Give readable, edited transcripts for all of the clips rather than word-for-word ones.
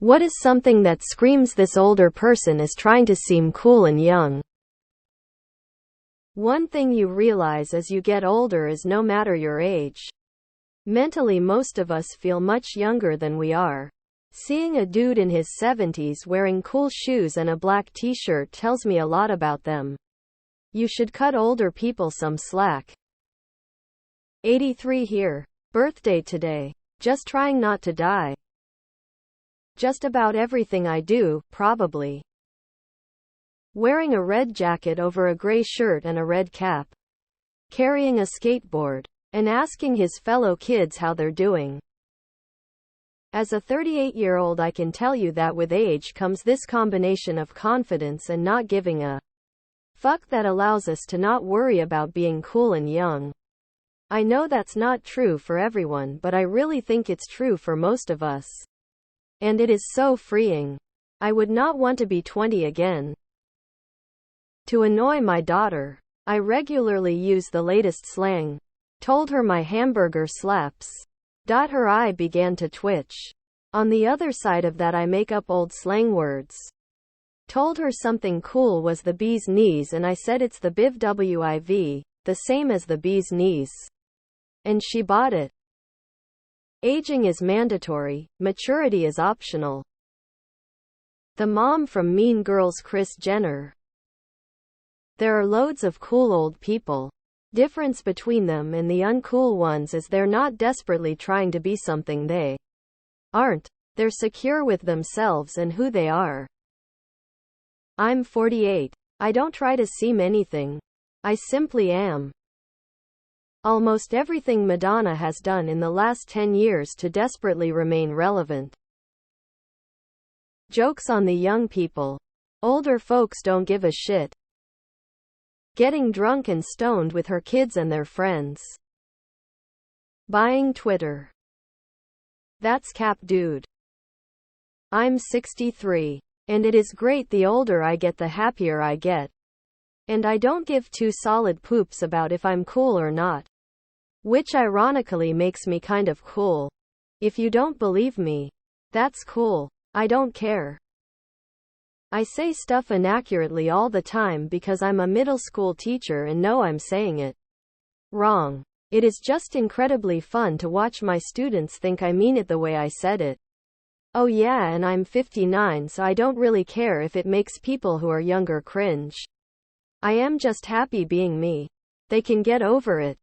What is something that screams this older person is trying to seem cool and young? One thing you realize as you get older is no matter your age, mentally most of us feel much younger than we are. Seeing a dude in his 70s wearing cool shoes and a black t-shirt tells me a lot about them. You should cut older people some slack. 83 here. Birthday today. Just trying not to die. Just about everything I do, probably. Wearing a red jacket over a gray shirt and a red cap. Carrying a skateboard. And asking his fellow kids how they're doing. As a 38-year-old, I can tell you that with age comes this combination of confidence and not giving a fuck that allows us to not worry about being cool and young. I know that's not true for everyone, but I really think it's true for most of us. And it is so freeing. I would not want to be 20 again. To annoy my daughter, I regularly use the latest slang. Told her my hamburger slaps. Her eye began to twitch. On the other side of that, I make up old slang words. Told her something cool was the bee's knees, and I said it's the BIV, the same as the bee's knees. And she bought it. Aging is mandatory, maturity is optional. The mom from Mean Girls, Kris Jenner. There are loads of cool old people. Difference between them and the uncool ones is they're not desperately trying to be something they aren't. They're secure with themselves and who they are. I'm 48. I don't try to seem anything. I simply am. Almost everything Madonna has done in the last 10 years to desperately remain relevant. Jokes on the young people. Older folks don't give a shit. Getting drunk and stoned with her kids and their friends. Buying Twitter. That's cap, dude. I'm 63. And it is great, the older I get the happier I get. And I don't give two solid poops about if I'm cool or not. Which ironically makes me kind of cool. If you don't believe me, that's cool. I don't care. I say stuff inaccurately all the time because I'm a middle school teacher and know I'm saying it wrong. It is just incredibly fun to watch my students think I mean it the way I said it. Oh yeah, and I'm 59, so I don't really care if it makes people who are younger cringe. I am just happy being me. They can get over it.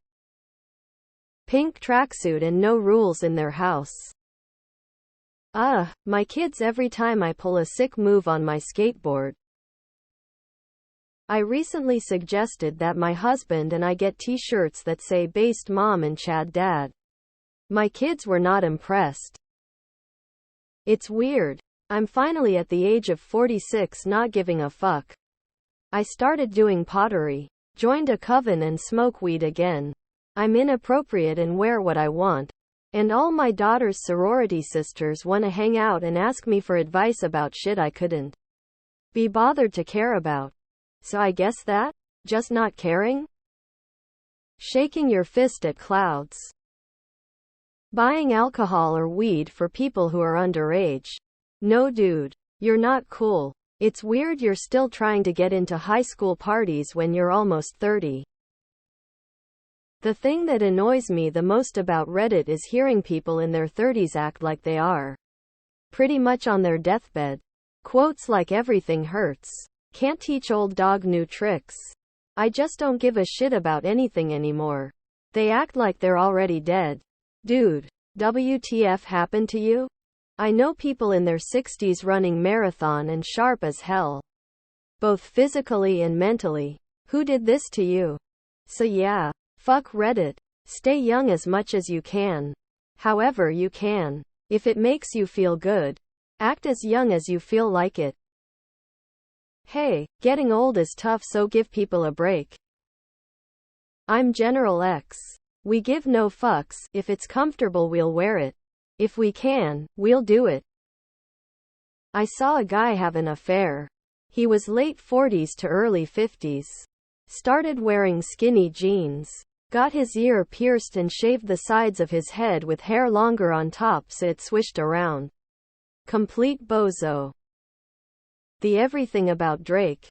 Pink tracksuit and no rules in their house. My kids every time I pull a sick move on my skateboard. I recently suggested that my husband and I get t-shirts that say Based Mom and Chad Dad. My kids were not impressed. It's weird. I'm finally at the age of 46 not giving a fuck. I started doing pottery, joined a coven and smoke weed again. I'm inappropriate and wear what I want. And all my daughter's sorority sisters want to hang out and ask me for advice about shit I couldn't be bothered to care about. So I guess that? Just not caring? Shaking your fist at clouds. Buying alcohol or weed for people who are underage. No dude. You're not cool. It's weird you're still trying to get into high school parties when you're almost 30. The thing that annoys me the most about Reddit is hearing people in their 30s act like they are pretty much on their deathbed. Quotes like everything hurts. Can't teach old dog new tricks. I just don't give a shit about anything anymore. They act like they're already dead. Dude, WTF happened to you? I know people in their 60s running marathon and sharp as hell. Both physically and mentally. Who did this to you? So yeah. Fuck Reddit. Stay young as much as you can. However you can. If it makes you feel good. Act as young as you feel like it. Hey, getting old is tough, so give people a break. I'm General X. We give no fucks. If it's comfortable, we'll wear it. If we can, we'll do it. I saw a guy have an affair. He was late 40s to early 50s. Started wearing skinny jeans. Got his ear pierced and shaved the sides of his head with hair longer on top so it swished around. Complete bozo. The everything about Drake.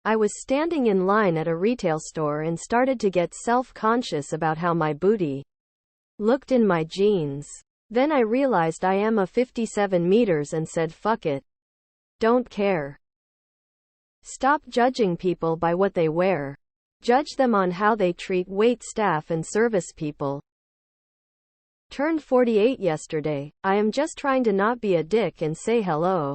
I was standing in line at a retail store and started to get self-conscious about how my booty looked in my jeans. Then I realized I am a 57 meters and said fuck it. Don't care. Stop judging people by what they wear. Judge them on how they treat wait staff and service people. Turned 48 yesterday. I am just trying to not be a dick and say hello.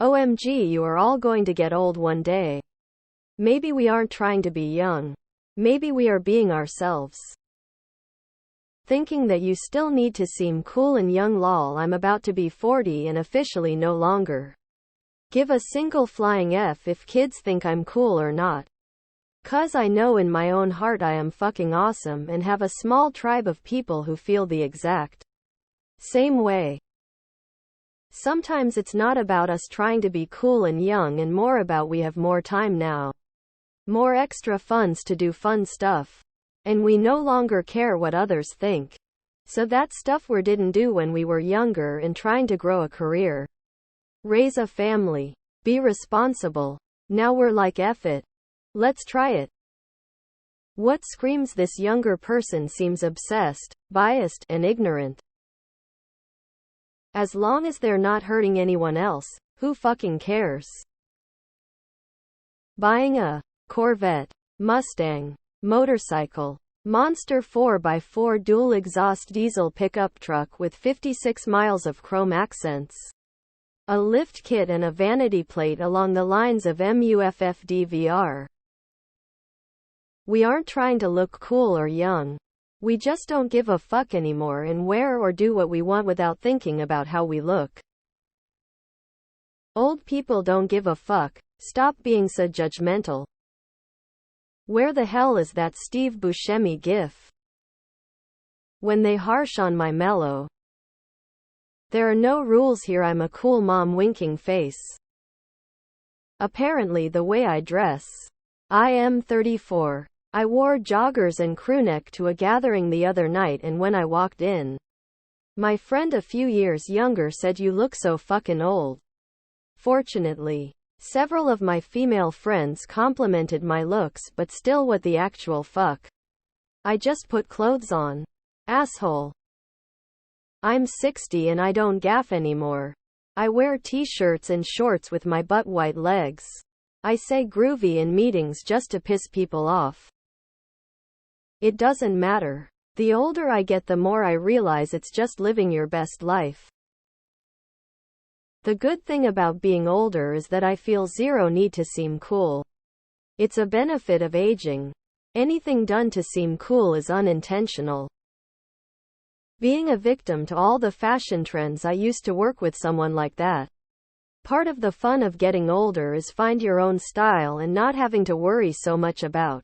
OMG, you are all going to get old one day. Maybe we aren't trying to be young. Maybe we are being ourselves. Thinking that you still need to seem cool and young. Lol, I'm about to be 40 and officially no longer give a single flying F if kids think I'm cool or not. 'Cause I know in my own heart I am fucking awesome and have a small tribe of people who feel the exact same way. Sometimes it's not about us trying to be cool and young and more about we have more time now. More extra funds to do fun stuff. And we no longer care what others think. So that stuff we didn't do when we were younger and trying to grow a career. Raise a family. Be responsible. Now we're like F it. Let's try it. What screams this younger person seems obsessed, biased, and ignorant. As long as they're not hurting anyone else, who fucking cares? Buying a Corvette, Mustang, motorcycle, monster 4x4 dual exhaust diesel pickup truck with 56 miles of chrome accents. A lift kit and a vanity plate along the lines of MUFFDVR. We aren't trying to look cool or young. We just don't give a fuck anymore and wear or do what we want without thinking about how we look. Old people don't give a fuck. Stop being so judgmental. Where the hell is that Steve Buscemi gif? When they harsh on my mellow. There are no rules here, I'm a cool mom winking face. Apparently the way I dress. I am 34. I wore joggers and crewneck to a gathering the other night and when I walked in, my friend a few years younger said you look so fucking old. Fortunately, several of my female friends complimented my looks but still what the actual fuck. I just put clothes on. Asshole. I'm 60 and I don't gaff anymore. I wear t-shirts and shorts with my butt white legs. I say groovy in meetings just to piss people off. It doesn't matter. The older I get the more I realize it's just living your best life. The good thing about being older is that I feel zero need to seem cool. It's a benefit of aging. Anything done to seem cool is unintentional. Being a victim to all the fashion trends, I used to work with someone like that. Part of the fun of getting older is find your own style and not having to worry so much about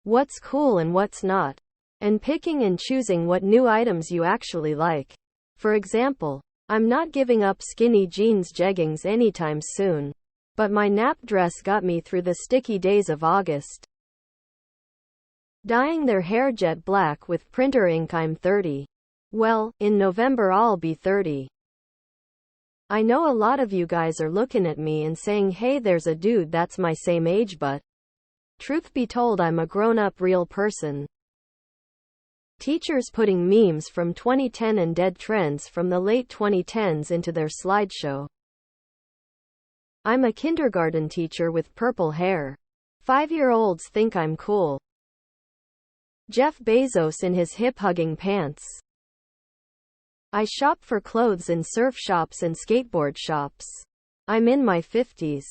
what's cool and what's not, and picking and choosing what new items you actually like. For example, I'm not giving up skinny jeans jeggings anytime soon, but my nap dress got me through the sticky days of August. Dyeing their hair jet black with printer ink. I'm 30. Well, in November I'll be 30. I know a lot of you guys are looking at me and saying, hey, there's a dude that's my same age, but truth be told, I'm a grown-up real person. Teachers putting memes from 2010 and dead trends from the late 2010s into their slideshow. I'm a kindergarten teacher with purple hair. 5-year-olds think I'm cool. Jeff Bezos in his hip-hugging pants. I shop for clothes in surf shops and skateboard shops. I'm in my 50s.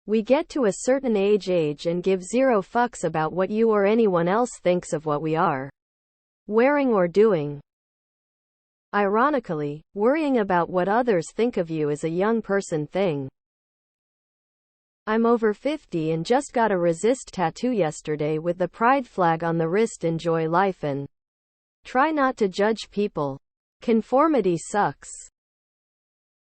We get to a certain age and give zero fucks about what you or anyone else thinks of what we are wearing or doing. Ironically, worrying about what others think of you is a young person thing. I'm over 50 and just got a resist tattoo yesterday with the pride flag on the wrist. Enjoy life and try not to judge people. Conformity sucks.